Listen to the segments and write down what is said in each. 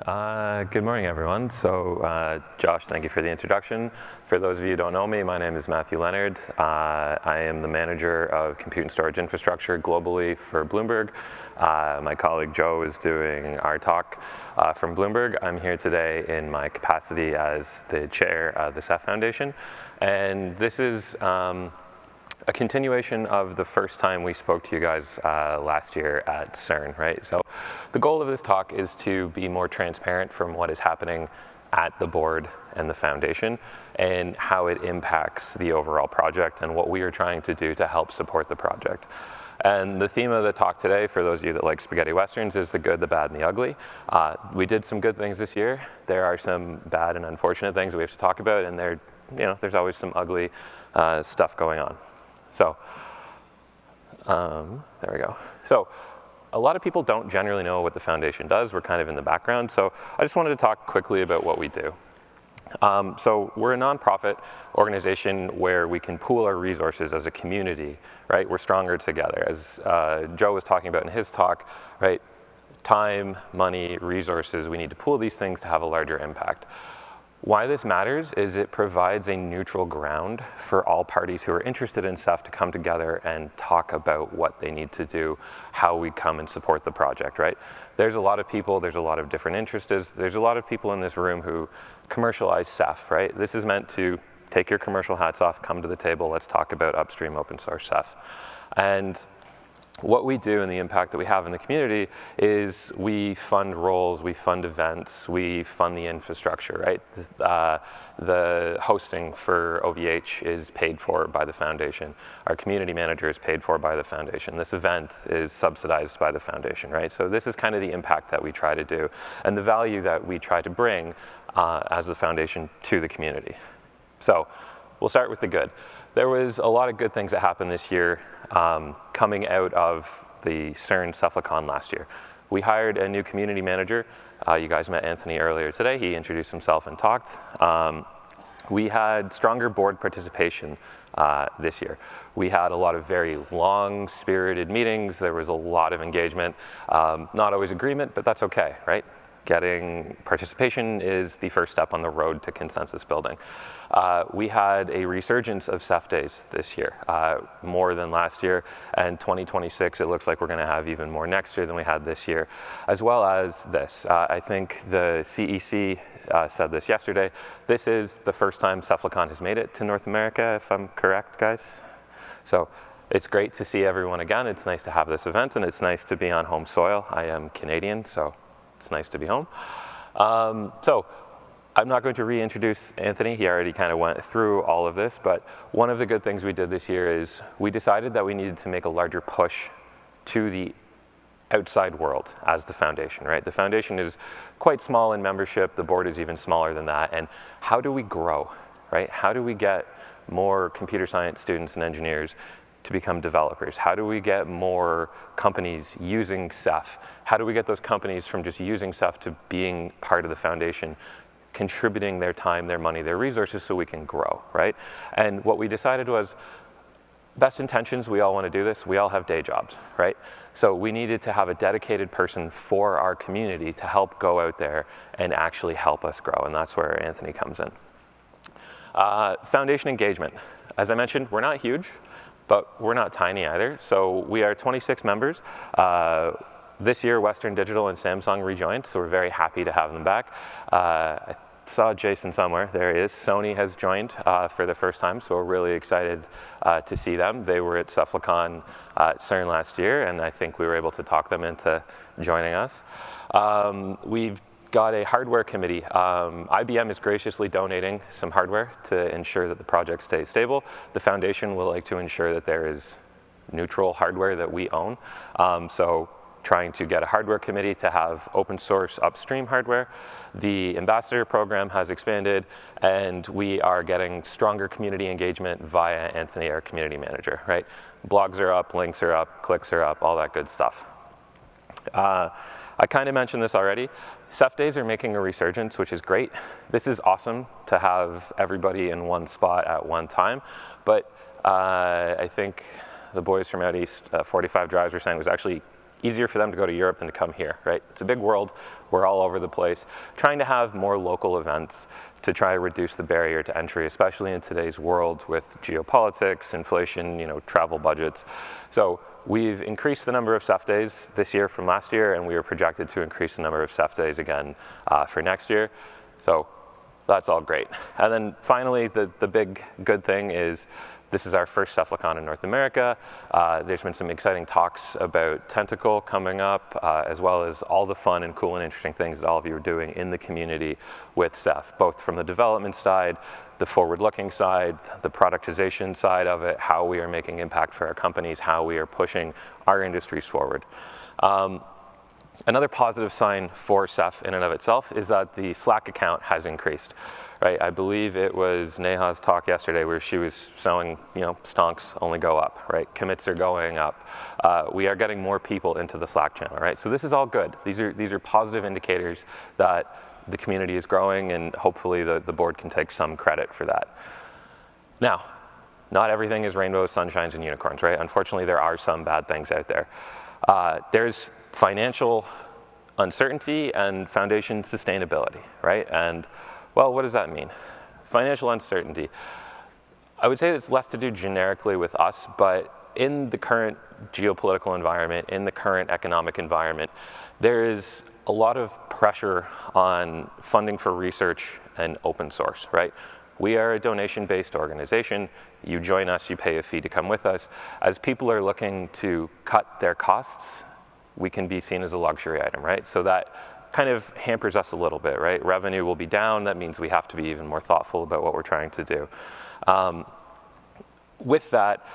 Good morning, everyone. So, Josh, thank you for the introduction. For those of you who don't know me, my name is Leonard. I am the manager of compute and storage infrastructure globally for Bloomberg. My colleague Joe is doing our talk from Bloomberg. I'm here today in my capacity as the chair of the Ceph Foundation. And this is a continuation of the first time we spoke to you guys last year at CERN, right? So the goal of this talk is to be more transparent from what is happening at the board and the foundation and how it impacts the overall project and what we are trying to do to help support the project. And the theme of the talk today, for those of you that like spaghetti westerns, is the good, the bad, and the ugly. We did some good things this year. There are some bad and unfortunate things we have to talk about, and there's always some ugly stuff going on. So, there we go. So, a lot of people don't generally know what the foundation does. We're kind of in the background. So, I just wanted to talk quickly about what we do. So, we're a nonprofit organization where we can pool our resources as a community, right? We're stronger together. As Joe was talking about in his talk, right? Time, money, resources, we need to pool these things to have a larger impact. Why this matters is it provides a neutral ground for all parties who are interested in Ceph to come together and talk about what they need to do, how we come and support the project, right? There's a lot of people, there's a lot of different interests. There's a lot of people in this room who commercialize Ceph, right? This is meant to take your commercial hats off, come to the table, let's talk about upstream open source Ceph. And what we do and the impact that we have in the community is we fund roles, we fund events, we fund the infrastructure, right? The hosting for OVH is paid for by the foundation. Our community manager is paid for by the foundation. This event is subsidized by the foundation, right? So this is kind of the impact that we try to do and the value that we try to bring as the foundation to the community. So we'll start with the good. There was a lot of good things that happened this year coming out of the CERN Ceph-a-Con last year. We hired a new community manager. You guys met Anthony earlier today. He introduced himself and talked. We had stronger board participation this year. We had a lot of very long-spirited meetings. There was a lot of engagement. Not always agreement, but that's okay, right? Getting participation is the first step on the road to consensus building. We had a resurgence of Ceph Days this year, more than last year, and 2026, it looks like we're gonna have even more next year than we had this year, as well as this. I think the CEC said this yesterday. This is the first time Ceph-a-Con has made it to North America, if I'm correct, guys. So it's great to see everyone again. It's nice to have this event, and it's nice to be on home soil. I am Canadian, so it's nice to be home. So I'm not going to reintroduce Anthony. He already kind of went through all of this, but one of the good things we did this year is we decided that we needed to make a larger push to the outside world as the foundation, right? The foundation is quite small in membership. The board is even smaller than that. And how do we grow, right? How do we get more computer science students and engineers to become developers? How do we get more companies using Ceph? How do we get those companies from just using Ceph to being part of the foundation, contributing their time, their money, their resources so we can grow, right? And what we decided was, best intentions, we all want to do this, we all have day jobs, right? So we needed to have a dedicated person for our community to help go out there and actually help us grow, and that's where Anthony comes in. Foundation engagement. As I mentioned, we're not huge, but we're not tiny either. So we are 26 members. This year, Western Digital and Samsung rejoined, so we're very happy to have them back. I saw Jason somewhere, there he is. Sony has joined for the first time, so we're really excited to see them. They were at Ceph-a-Con at CERN last year, and I think we were able to talk them into joining us. We've got a hardware committee. IBM is graciously donating some hardware to ensure that the project stays stable. The foundation will like to ensure that there is neutral hardware that we own. So trying to get a hardware committee to have open source upstream hardware. The ambassador program has expanded, and we are getting stronger community engagement via Anthony, our community manager, right? Blogs are up, links are up, clicks are up, all that good stuff. I kind of mentioned this already. Ceph Days are making a resurgence, which is great. This is awesome to have everybody in one spot at one time, but I think the boys from out east, 45 Drives, were saying it was actually easier for them to go to Europe than to come here, right? It's a big world. We're all over the place. Trying to have more local events to try to reduce the barrier to entry, especially in today's world with geopolitics, inflation, travel budgets. So we've increased the number of Ceph days this year from last year, and we are projected to increase the number of Ceph days again for next year. So that's all great. And then finally, the big good thing is this is our first Cephalicon in North America. There's been some exciting talks about Tentacle coming up, as well as all the fun and cool and interesting things that all of you are doing in the community with Ceph, both from the development side, the forward-looking side, the productization side of it, how we are making impact for our companies, how we are pushing our industries forward. Another positive sign for Ceph in and of itself is that the Slack account has increased. Right, I believe it was Neha's talk yesterday where she was showing, stonks only go up, right? Commits are going up. We are getting more people into the Slack channel, right? So this is all good. These are positive indicators that the community is growing, and hopefully the board can take some credit for that. Now, not everything is rainbows, sunshines, and unicorns, right? Unfortunately, there are some bad things out there. There's financial uncertainty and foundation sustainability, right? And well, what does that mean? Financial uncertainty. I would say it's less to do generically with us, but in the current geopolitical environment, in the current economic environment, there is a lot of pressure on funding for research and open source, right? We are a donation-based organization. You join us, you pay a fee to come with us. As people are looking to cut their costs, we can be seen as a luxury item, right? So that kind of hampers us a little bit, right? Revenue will be down. That means we have to be even more thoughtful about what we're trying to do. With that,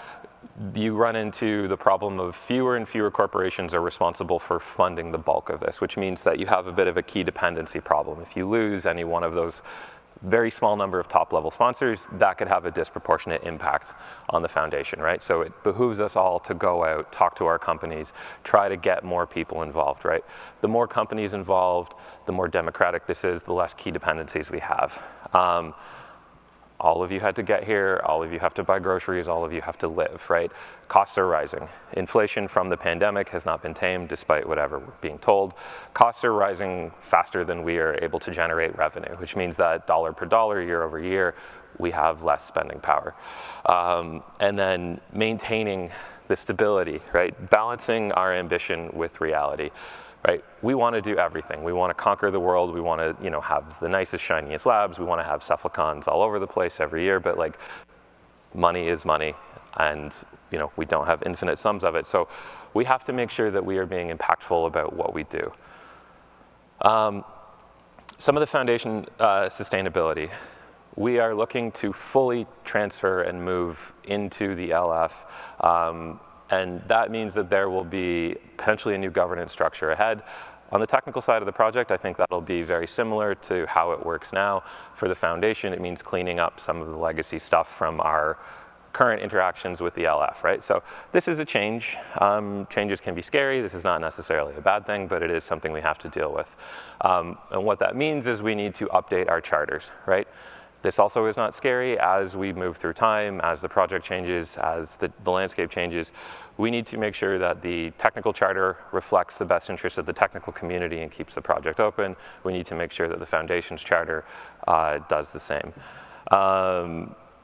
you run into the problem of fewer and fewer corporations are responsible for funding the bulk of this, which means that you have a bit of a key dependency problem. If you lose any one of those very small number of top-level sponsors, that could have a disproportionate impact on the foundation, right? So it behooves us all to go out, talk to our companies, try to get more people involved, right? The more companies involved, the more democratic this is, the less key dependencies we have. All of you had to get here, all of you have to buy groceries, all of you have to live, right? Costs are rising. Inflation from the pandemic has not been tamed despite whatever we're being told. Costs are rising faster than we are able to generate revenue, which means that dollar per dollar, year over year, we have less spending power. And then maintaining the stability, right? Balancing our ambition with reality. Right? We want to do everything. We want to conquer the world. We want to, have the nicest, shiniest labs. We want to have Cephalicons all over the place every year. But like, money is money, and we don't have infinite sums of it. So we have to make sure that we are being impactful about what we do. Some of the foundation sustainability. We are looking to fully transfer and move into the LF. And that means that there will be potentially a new governance structure ahead. On the technical side of the project, I think that'll be very similar to how it works now. For the foundation, it means cleaning up some of the legacy stuff from our current interactions with the LF, right? So this is a change. Changes can be scary. This is not necessarily a bad thing, but it is something we have to deal with. And what that means is we need to update our charters, right? This also is not scary. As we move through time, as the project changes, as the landscape changes, we need to make sure that the technical charter reflects the best interests of the technical community and keeps the project open. We need to make sure that the foundation's charter does the same.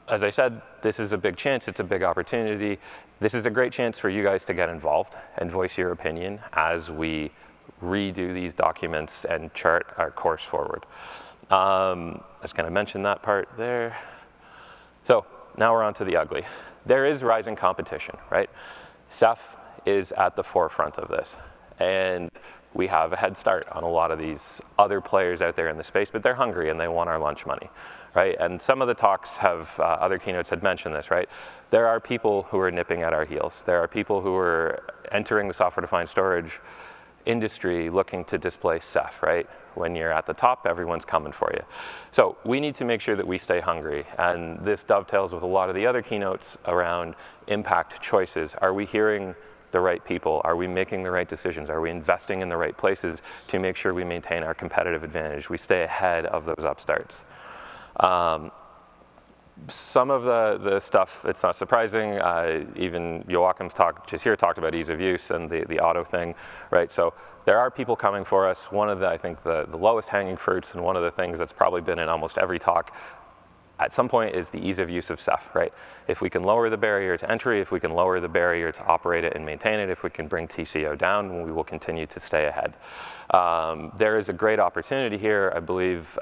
As I said, this is a big chance. It's a big opportunity. This is a great chance for you guys to get involved and voice your opinion as we redo these documents and chart our course forward. I just kind of mentioned that part there. So now we're on to the ugly. There is rising competition, right? Ceph is at the forefront of this. And we have a head start on a lot of these other players out there in the space, but they're hungry and they want our lunch money, right? And some of the talks have, other keynotes had mentioned this, right? There are people who are nipping at our heels. There are people who are entering the software-defined storage industry looking to displace Ceph, right? When you're at the top, everyone's coming for you. So we need to make sure that we stay hungry. And this dovetails with a lot of the other keynotes around impact choices. Are we hearing the right people? Are we making the right decisions? Are we investing in the right places to make sure we maintain our competitive advantage? We stay ahead of those upstarts. Some of the stuff, it's not surprising. Even Joachim's talk just here talked about ease of use and the auto thing, right? So there are people coming for us. One of the, I think, the lowest hanging fruits, and one of the things that's probably been in almost every talk at some point, is the ease of use of Ceph, right? If we can lower the barrier to entry, if we can lower the barrier to operate it and maintain it, if we can bring TCO down, we will continue to stay ahead. There is a great opportunity here. I believe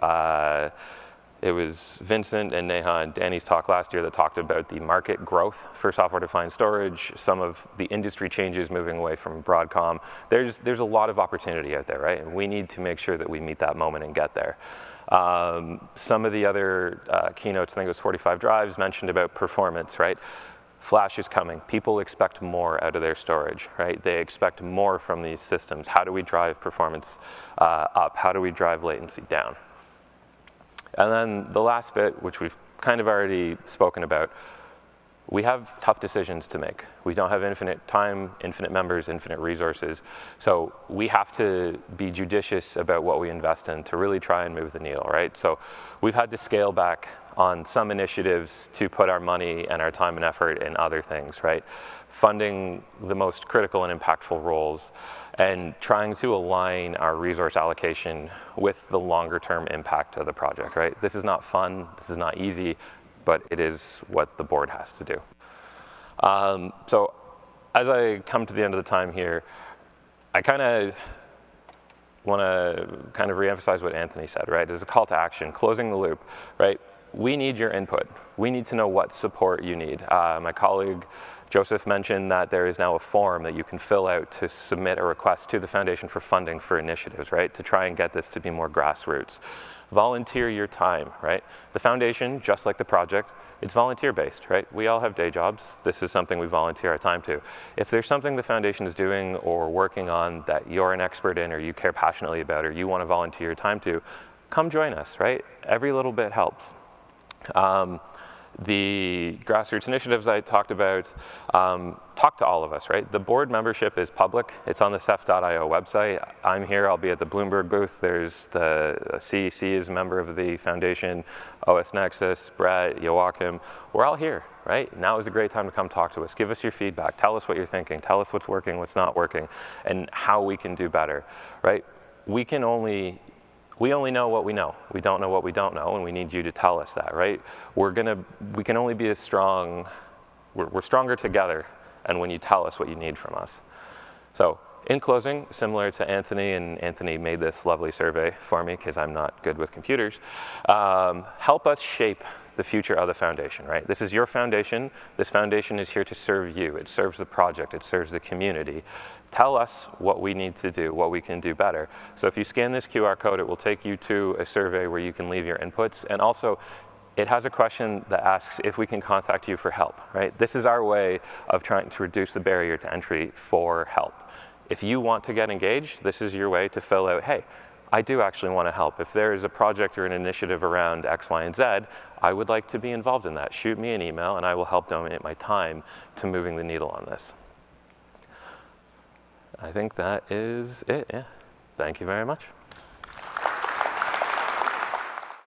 it was Vincent and Neha and Danny's talk last year that talked about the market growth for software-defined storage, some of the industry changes moving away from Broadcom. There's a lot of opportunity out there, right? And we need to make sure that we meet that moment and get there. Some of the other keynotes, I think it was 45 Drives, mentioned about performance, right? Flash is coming. People expect more out of their storage, right? They expect more from these systems. How do we drive performance up? How do we drive latency down? And then the last bit, which we've kind of already spoken about, we have tough decisions to make. We don't have infinite time, infinite members, infinite resources. So we have to be judicious about what we invest in to really try and move the needle, right? So we've had to scale back on some initiatives to put our money and our time and effort in other things, right? Funding the most critical and impactful roles, and trying to align our resource allocation with the longer term impact of the project, right? This is not fun, this is not easy, but it is what the board has to do. So as I come to the end of the time here, I kind of want to kind of reemphasize what Anthony said, right? As a call to action, closing the loop, right? We need your input. We need to know what support you need. My colleague Joseph mentioned that there is now a form that you can fill out to submit a request to the foundation for funding for initiatives, right? To try and get this to be more grassroots. Volunteer your time, right? The foundation, just like the project, it's volunteer-based, right? We all have day jobs. This is something we volunteer our time to. If there's something the foundation is doing or working on that you're an expert in or you care passionately about or you want to volunteer your time to, come join us, right? Every little bit helps. The grassroots initiatives I talked about, talk to all of us, right? The board membership is public. It's on the Ceph.io website. I'm here, I'll be at the Bloomberg booth. There's the CEC is a member of the foundation, OS Nexus, Brett, Joachim. We're all here, right? Now is a great time to come talk to us. Give us your feedback. Tell us what you're thinking. Tell us what's working, what's not working, and how we can do better, right? We only know what we know. We don't know what we don't know, and we need you to tell us that, right? We can only be as strong, we're stronger together, and when you tell us what you need from us. So in closing, similar to Anthony, and Anthony made this lovely survey for me because I'm not good with computers, help us shape the future of the foundation, right? This is your foundation. This foundation is here to serve you. It serves the project. It serves the community. Tell us what we need to do, what we can do better. So if you scan this QR code, it will take you to a survey where you can leave your inputs. And also, it has a question that asks if we can contact you for help, right? This is our way of trying to reduce the barrier to entry for help. If you want to get engaged, this is your way to fill out, hey, I do actually want to help. If there is a project or an initiative around X, Y, and Z, I would like to be involved in that. Shoot me an email and I will help donate my time to moving the needle on this. I think that is it, yeah. Thank you very much.